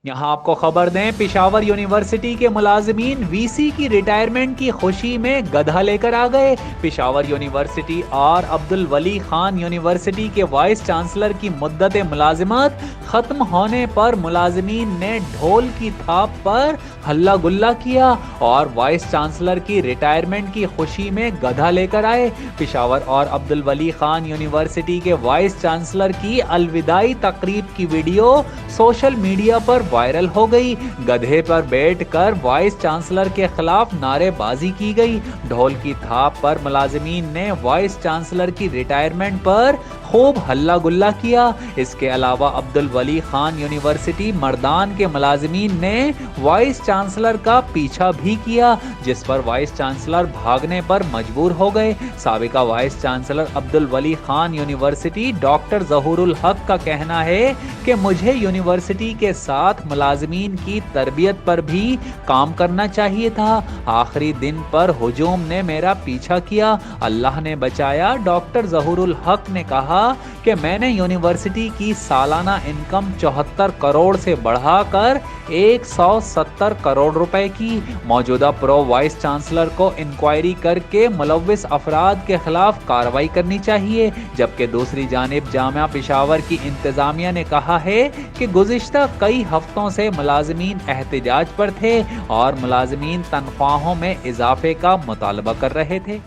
यहाँ आपको खबर दें, पिशावर यूनिवर्सिटी के मुलाजिमीन वीसी की रिटायरमेंट की खुशी में गधा लेकर आ गए। पिशावर यूनिवर्सिटी और अब्दुल वली खान यूनिवर्सिटी के वाइस चांसलर की मुद्दत मुलाजिमत खत्म होने पर मुलाजिमीन ने ढोल की थाप पर हल्ला गुल्ला किया और वाइस चांसलर की रिटायरमेंट की खुशी में गधा लेकर आए। पिशावर और अब्दुल वली खान यूनिवर्सिटी के वाइस चांसलर की अलविदाई तकरीब की वीडियो सोशल मीडिया पर वायरल हो गई। गधे पर बैठकर वाइस चांसलर के खिलाफ नारेबाजी की गई। ढोल की थाप पर मुलाजिमीन ने वाइस चांसलर की रिटायरमेंट पर खूब हल्ला गुल्ला किया। इसके अलावा अब्दुल वली खान यूनिवर्सिटी मर्दान के मुलाजिमीन ने वाइस चांसलर का पीछा भी किया, जिस पर वाइस चांसलर भागने पर मजबूर हो गए। साबिका वाइस चांसलर अब्दुल वली खान यूनिवर्सिटी डॉक्टर ज़हूरुल हक का कहना है कि मुझे यूनिवर्सिटी के साथ मुलाजिमीन की तरबियत पर भी काम करना चाहिए था। आखिरी दिन पर हुजूम ने मेरा पीछा किया, अल्लाह ने बचाया। डॉक्टर ज़हूरुल हक ने कहा कि मैंने यूनिवर्सिटी की सालाना इनकम 74 करोड़ से बढ़ाकर 170 करोड़ रुपए की। मौजूदा प्रो वाइस चांसलर को इंक्वायरी करके मुलव्विस अफराद के खिलाफ कार्रवाई करनी चाहिए, जबकि दूसरी जानिब जामिया पेशावर की इंतजामिया ने कहा है कि गुज़िश्ता कई हफ्तों से मुलाजिमीन एहतिजाज पर थे और मुलाजिमीन तनख्वाहों में इजाफे का मुतालबा कर रहे थे।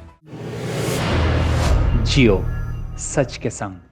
जियो सच के संग।